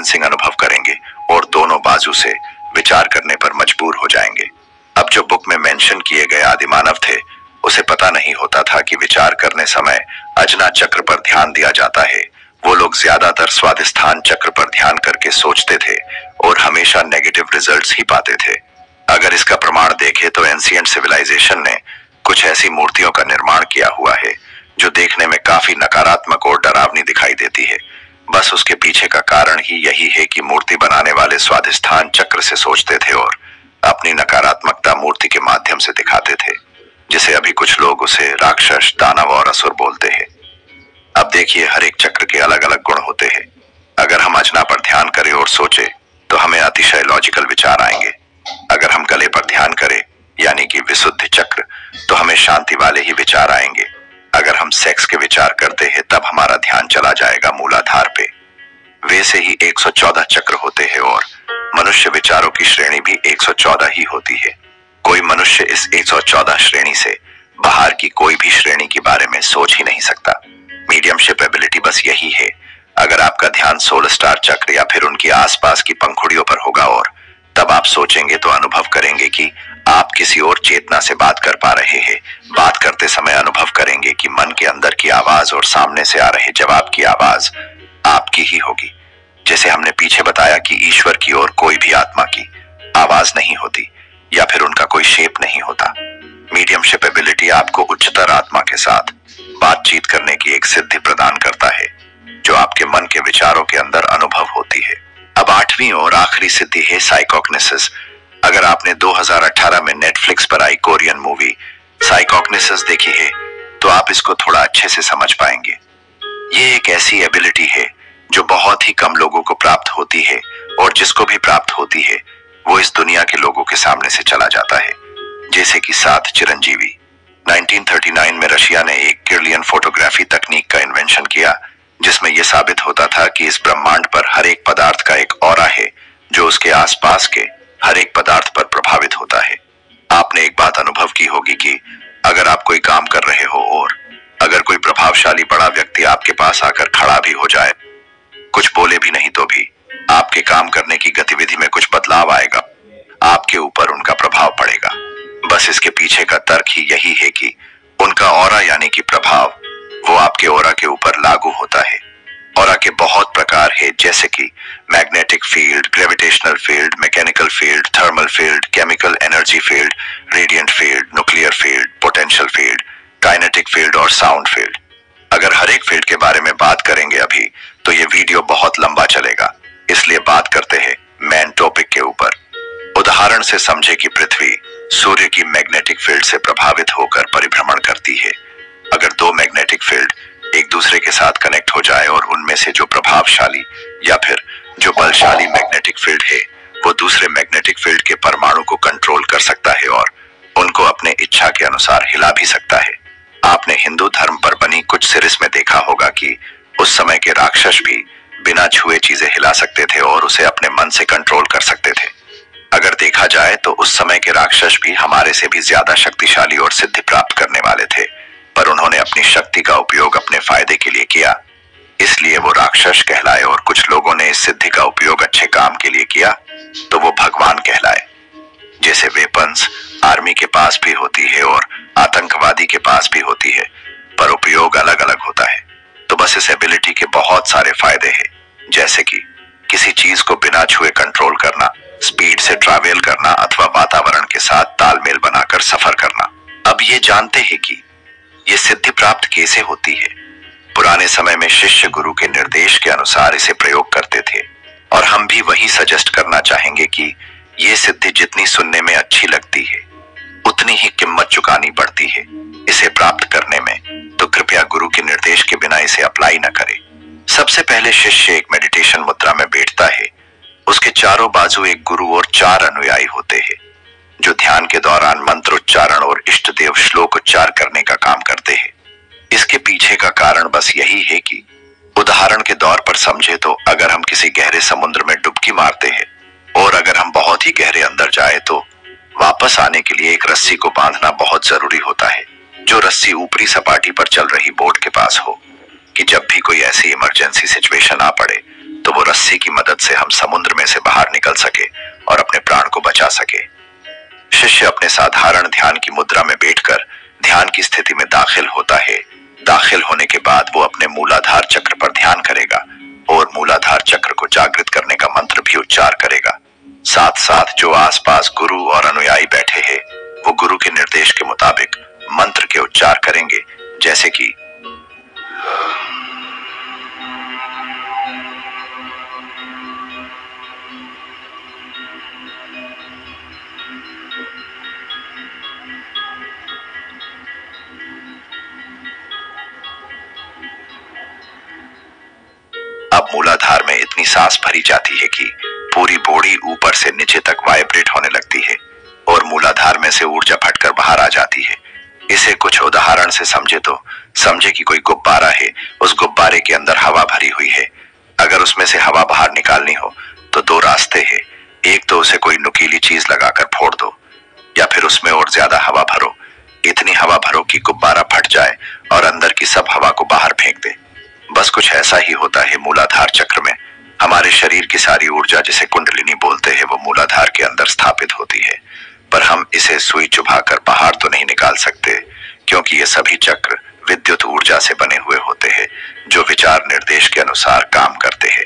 Balancing अनुभव करेंगे और दोनों बाजू से विचार करने पर मजबूर हो जाएंगे। अब जो बुक में मेंशन किए गए आदिमानव थे, उसे पता नहीं होता था कि विचार करने समय अजना चक्र पर ध्यान दिया जाता है। वो लोग ज्यादातर स्वादिष्ठान चक्र पर ध्यान करके सोचते थे और हमेशा नेगेटिव रिजल्ट्स ही पाते थे। अगर इसका प्रमाण देखें तो एंशिएंट सिविलाइजेशन ने कुछ ऐसी मूर्तियों का निर्माण किया हुआ है जो देखने में काफी नकारात्मक और डरावनी दिखाई देती है। बस उसके पीछे का कारण ही यही है कि मूर्ति बनाने वाले स्वादिष्ठान चक्र से सोचते थे और अपनी नकारात्मकता मूर्ति के माध्यम से दिखाते थे, जिसे अभी कुछ लोग उसे राक्षस, दानव और असुर बोलते हैं। अब देखिए, हर एक चक्र के अलग अलग गुण होते हैं। अगर हम अजना पर ध्यान करें और सोचे तो हमें अतिशय लॉजिकल विचार आएंगे। अगर हम गले पर ध्यान करें यानी कि विशुद्ध चक्र, तो हमें शांति वाले ही विचार आएंगे। अगर हम सेक्स के विचार करते हैं तब हमारा ध्यान चला जाएगा मूलाधार पे। वैसे ही 114 चक्र होते हैं और मनुष्य विचारों की श्रेणी भी 114 ही होती है। कोई मनुष्य इस 114 श्रेणी से बाहर की कोई भी श्रेणी के बारे में सोच ही नहीं सकता। मीडियमशिप एबिलिटी बस यही है। अगर आपका ध्यान 16 स्टार चक्र या फिर उनकी आसपास की पंखुड़ियों पर होगा और तब आप सोचेंगे तो अनुभव करेंगे कि आप किसी और चेतना से बात कर पा रहे हैं। बात करते समय अनुभव करेंगे कि मन के अंदर की आवाज और सामने से आ रहे जवाब की आवाज आपकी ही होगी। जैसे हमने पीछे बताया कि ईश्वर की और कोई भी आत्मा की आवाज नहीं होती या फिर उनका कोई शेप नहीं होता। मीडियमशिप एबिलिटी आपको उच्चतर आत्मा के साथ बातचीत करने की एक सिद्धि प्रदान करता है जो आपके मन के विचारों के अंदर अनुभव होती है। अब 8वीं और आखिरी सिद्धि है साइकोग्निसिस। अगर आपने 2018 में नेटफ्लिक्स पर आई कोरियन मूवी साइकोग्निसिस देखी है तो आप इसको थोड़ा अच्छे से समझ पाएंगे। ये एक ऐसी एबिलिटी है जो बहुत ही कम लोगों को प्राप्त होती है और जिसको भी प्राप्त होती है वो इस दुनिया के लोगों के सामने से चला जाता है। जैसे कि 7 चिरंजीवी। 1939 में रशिया ने एक किर्लियन फोटोग्राफी तकनीक का इन्वेंशन किया जिसमें यह साबित होता था कि इस ब्रह्मांड पर हर एक पदार्थ का एक ऑरा है जो उसके आसपास के हर एक पदार्थ पर प्रभावित होता है। आपने एक बात अनुभव की होगी कि अगर आप कोई काम कर रहे हो और अगर कोई प्रभावशाली बड़ा व्यक्ति आपके पास आकर खड़ा भी हो जाए, कुछ बोले भी नहीं तो भी आपके काम करने की गतिविधि में कुछ बदलाव आएगा, आपके ऊपर उनका प्रभाव पड़ेगा। बस इसके पीछे का तर्क ही यही है कि उनका ऑरा यानी कि प्रभाव वो आपके ऑरा के ऊपर लागू होता है। ऑरा के बहुत प्रकार है जैसे कि magnetic field, gravitational field, mechanical field, thermal field, chemical energy field, radiant field, nuclear field, potential field, kinetic field और साउंड फील्ड। अगर हर एक फील्ड के बारे में बात करेंगे अभी तो ये वीडियो बहुत लंबा चलेगा, इसलिए बात करते हैं मेन टॉपिक के ऊपर। उदाहरण से समझे कि पृथ्वी सूर्य की मैग्नेटिक फील्ड से प्रभावित होकर परिभ्रमण करती है। अगर दो मैग्नेटिक फील्ड एक दूसरे के साथ कनेक्ट हो जाए और उनमें से जो प्रभावशाली या फिर जो बलशाली मैग्नेटिक फील्ड है वो दूसरे मैग्नेटिक फील्ड के परमाणु को कंट्रोल कर सकता है और उनको अपने इच्छा के अनुसार हिला भी सकता है। आपने हिंदू धर्म पर बनी कुछ सीरीज में देखा होगा कि उस समय के राक्षस भी बिना छुए चीजें हिला सकते थे और उसे अपने मन से कंट्रोल कर सकते थे। अगर देखा जाए तो उस समय के राक्षस भी हमारे से भी ज्यादा शक्तिशाली और सिद्धि प्राप्त करने वाले थे, पर उन्होंने अपनी शक्ति का उपयोग अपने फायदे के लिए किया, इसलिए वो राक्षस कहलाए। और कुछ लोगों ने इस सिद्धि का उपयोग अच्छे काम के लिए किया तो वो भगवान कहलाए। जैसे वेपन्स आर्मी के पास भी होती है और आतंकवादी के पास भी होती है, पर उपयोग अलग अलग होता है। तो बस इस एबिलिटी के बहुत सारे फायदे हैं, जैसे कि किसी चीज को बिना छुए कंट्रोल करना, स्पीड से ट्रैवल करना अथवा वातावरण के साथ तालमेल बनाकर सफर करना। अब ये जानते हैं कि ये सिद्धि प्राप्त कैसे होती है। पुराने समय में शिष्य गुरु के निर्देश के अनुसार इसे प्रयोग करते थे और हम भी वही सजेस्ट करना चाहेंगे कि ये सिद्धि जितनी सुनने में अच्छी लगती है उतनी ही कीमत चुकानी पड़ती है इसे प्राप्त करने में। तो कृपया गुरु के निर्देश के बिना इसे अप्लाई न करें। सबसे पहले शिष्य एक मेडिटेशन मुद्रा में बैठता है। उसके चारों बाजू एक गुरु और 4 अनुयायी होते हैं जो ध्यान के दौरान मंत्र उच्चारण और इष्ट देव श्लोक उच्चार करने का काम करते हैं। इसके पीछे का कारण बस यही है कि उदाहरण के तौर पर समझे तो अगर हम किसी गहरे समुद्र में डुबकी मारते हैं और अगर हम बहुत ही गहरे अंदर जाए तो वापस आने के लिए एक रस्सी को बांधना बहुत जरूरी होता है, जो रस्सी ऊपरी सपाटी पर चल रही बोट के पास हो, कि जब भी कोई ऐसी इमरजेंसी सिचुएशन आ पड़े तो वो रस्सी की मदद से हम समुद्र में से बाहर निकल सके और अपने प्राण को बचा सके। शिष्य अपने साधारण ध्यान की मुद्रा में बैठकर ध्यान की स्थिति में दाखिल होता है। दाखिल होने के बाद वो अपने मूलाधार चक्र पर ध्यान करेगा और मूलाधार चक्र को जागृत करने का मंत्र भी उच्चार करेगा। साथ साथ जो आसपास गुरु और अनुयायी बैठे हैं वो गुरु के निर्देश के मुताबिक मंत्र के उच्चार करेंगे, जैसे कि अब मूलाधार में इतनी सांस भरी जाती है कि पूरी बॉडी ऊपर से नीचे तक वाइब्रेट होने लगती है और मूलाधार में से ऊर्जा फटकर बाहर आ जाती है। इसे कुछ उदाहरण से समझे तो समझे कि कोई गुब्बारा है, उस गुब्बारे के अंदर हवा भरी हुई है। अगर उसमें से हवा बाहर निकालनी हो तो दो रास्ते हैं। एक तो उसे कोई नुकीली चीज लगाकर फोड़ दो या फिर उसमें और ज्यादा हवा भरो। इतनी हवा भरो कि गुब्बारा फट जाए और अंदर की सब हवा को बाहर फेंक दे। बस कुछ ऐसा ही होता है मूलाधार चक्र में। हमारे शरीर की सारी ऊर्जा, जिसे कुंडलिनी बोलते हैं, वो मूलाधार के अंदर स्थापित होती है, पर हम इसे सुई चुभाकर बाहर तो नहीं निकाल सकते, क्योंकि ये सभी चक्र विद्युत ऊर्जा से बने हुए होते हैं जो विचार निर्देश के अनुसार काम करते हैं।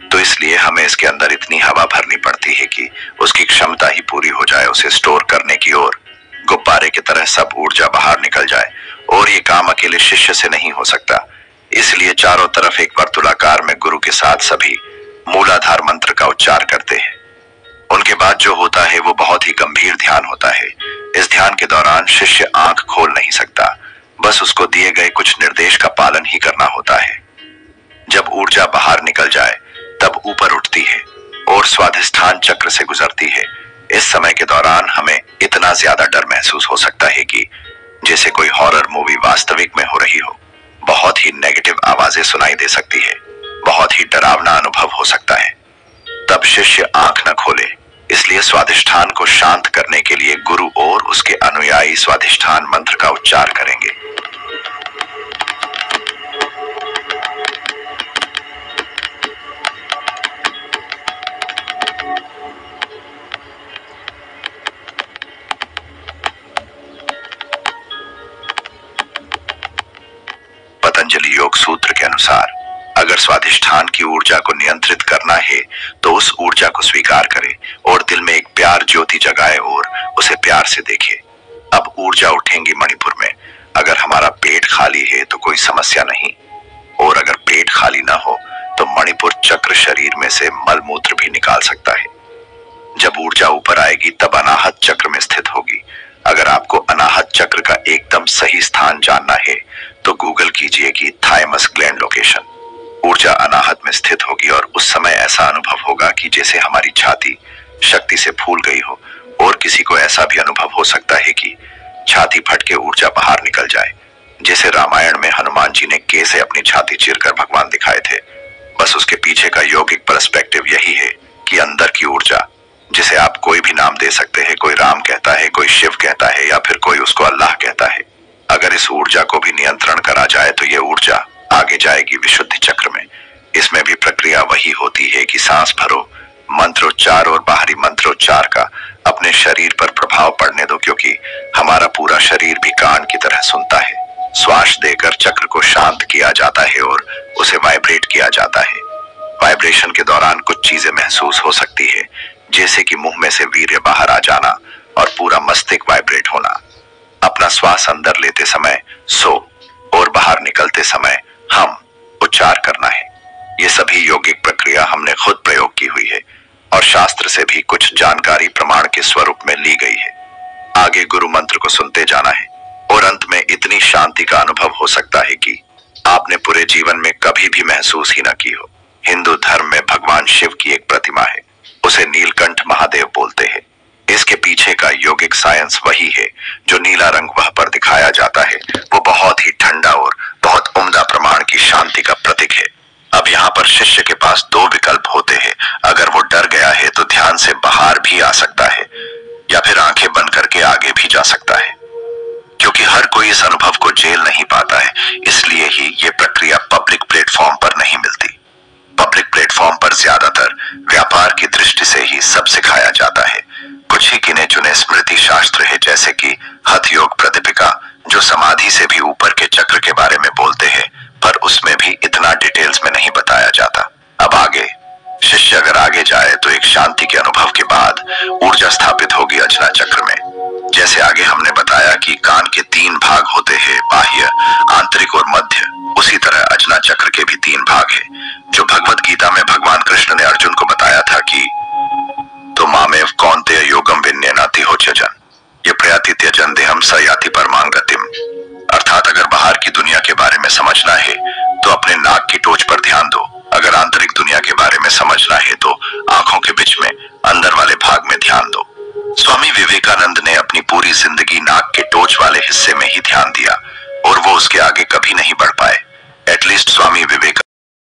तो इसलिए हमें इसके अंदर इतनी हवा भरनी पड़ती है कि उसकी क्षमता ही पूरी हो जाए उसे स्टोर करने की और गुब्बारे की तरह सब ऊर्जा बाहर निकल जाए। और ये काम अकेले शिष्य से नहीं हो सकता, इसलिए चारों तरफ एक वर्तुलाकार में गुरु के साथ सभी मूलाधार मंत्र का उच्चार करते हैं। उनके बाद जो होता है वो बहुत ही गंभीर ध्यान होता है। इस ध्यान के दौरान शिष्य आंख खोल नहीं सकता, बस उसको दिए गए कुछ निर्देश का पालन ही करना होता है। जब ऊर्जा बाहर निकल जाए तब ऊपर उठती है और स्वाधिष्ठान चक्र से गुजरती है। इस समय के दौरान हमें इतना ज्यादा डर महसूस हो सकता है कि जैसे कोई हॉरर मूवी वास्तविक में हो रही हो। बहुत ही नेगेटिव आवाजें सुनाई दे सकती है, बहुत ही डरावना अनुभव हो सकता है। तब शिष्य आंख न खोले, इसलिए स्वाधिष्ठान को शांत करने के लिए गुरु और उसके अनुयायी स्वाधिष्ठान मंत्र का उच्चार करेंगे। पतंजलि योग सूत्र के अनुसार अगर स्वाधिष्ठान की ऊर्जा को नियंत्रित करना है तो उस ऊर्जा को स्वीकार करे और दिल में एक प्यार ज्योति जगाए और उसे प्यार से देखे। अब ऊर्जा उठेंगी मणिपुर में। अगर हमारा पेट खाली है तो कोई समस्या नहीं, और अगर पेट खाली ना हो तो मणिपुर चक्र शरीर में से मल मूत्र भी निकाल सकता है। जब ऊर्जा ऊपर आएगी तब अनाहत चक्र में स्थित होगी। अगर आपको अनाहत चक्र का एकदम सही स्थान जानना है तो गूगल कीजिए कि थाइमस ग्लैंड लोकेशन। ऊर्जा अनाहत में स्थित होगी और उस समय ऐसा अनुभव होगा कि जैसे हमारी छाती शक्ति से फूल गई हो, और किसी को ऐसा भी अनुभव हो सकता है कि छाती फट के ऊर्जा बाहर निकल जाए, जैसे रामायण में हनुमान जी ने कैसे अपनी छाती चीरकर भगवान दिखाए थे। बस उसके पीछे का यौगिक पर्सपेक्टिव यही है कि अंदर की ऊर्जा, जिसे आप कोई भी नाम दे सकते हैं, कोई राम कहता है, कोई शिव कहता है या फिर कोई उसको अल्लाह कहता है, अगर इस ऊर्जा को भी नियंत्रण करा जाए तो ये ऊर्जा आगे जाएगी विशुद्धि चक्र में। इसमें भी प्रक्रिया वही होती है कि सांस भरो, मंत्रोच्चार और बाहरी मंत्रोच्चार का अपने शरीर पर प्रभाव पड़ने दो, क्योंकि हमारा पूरा शरीर भी कान की तरह सुनता है। श्वास देकर चक्र को शांत किया जाता है और उसे वाइब्रेट किया जाता है। वाइब्रेशन के दौरान कुछ चीजें महसूस हो सकती है, जैसे कि मुंह में से वीर्य बाहर आ जाना और पूरा मस्तिष्क वाइब्रेट होना। अपना श्वास अंदर लेते समय सो और बाहर निकलते समय हम उच्चार करना है। ये सभी यौगिक प्रक्रिया हमने खुद प्रयोग की हुई है और शास्त्र से भी कुछ जानकारी प्रमाण के स्वरूप में ली गई है। आगे गुरु मंत्र को सुनते जाना है और अंत में इतनी शांति का अनुभव हो सकता है कि आपने पूरे जीवन में कभी भी महसूस ही न की हो। हिंदू धर्म में भगवान शिव की एक प्रतिमा है, उसे नीलकंठ महादेव बोलते हैं। इसके पीछे का यौगिक साइंस वही है। जो नीला रंग वह पर दिखाया जाता है वो बहुत ही ठंडा और बहुत उम्दा प्रमाण की शांति का प्रतीक है। अब यहाँ पर शिष्य के पास दो विकल्प होते हैं। अगर वो डर गया है तो ध्यान से बाहर भी आ सकता है या फिर आंखें बंद करके आगे भी जा सकता है। क्योंकि हर कोई इस अनुभव को झेल नहीं पाता है, इसलिए ही ये प्रक्रिया पब्लिक प्लेटफॉर्म पर नहीं मिलती। पब्लिक प्लेटफॉर्म प्लेटफॉर्म पर ज्यादातर व्यापार की दृष्टि से ही सब सिखाया जाता है। कुछ ही गिने चुने स्मृति शास्त्र है, जैसे कि हठ योग प्रतिपिका, जो समाधि से भी ऊपर के चक्र के बारे में बोलते हैं, पर उसमें भी इतना डिटेल्स में नहीं बताया जाता। अब आगे शिष्य अगर आगे जाए तो एक शांति के अनुभव के बाद ऊर्जा स्थापित होगी अजना चक्र में। जैसे आगे हमने बताया कि कान के 3 भाग होते हैं, बाह्य, आंतरिक और मध्य, उसी तरह अजना चक्र के भी 3 भाग है, जो भगवत गीता में भगवान कृष्ण ने अर्जुन को बताया था कि तो मामेव कौन्तेय योगम विन्यनाति होचजन ये प्रयाति त्यजन देहम स याति परमां गतिम। अर्थात अगर बाहर की दुनिया के बारे में समझना है तो अपने नाक की टोच पर ध्यान दो, अगर आंतरिक दुनिया के बारे में समझना है तो आंखों के बीच में अंदर वाले भाग में ध्यान दो। स्वामी विवेकानंद ने अपनी पूरी जिंदगी नाक के टोच वाले हिस्से में ही ध्यान दिया और वो उसके आगे कभी नहीं बढ़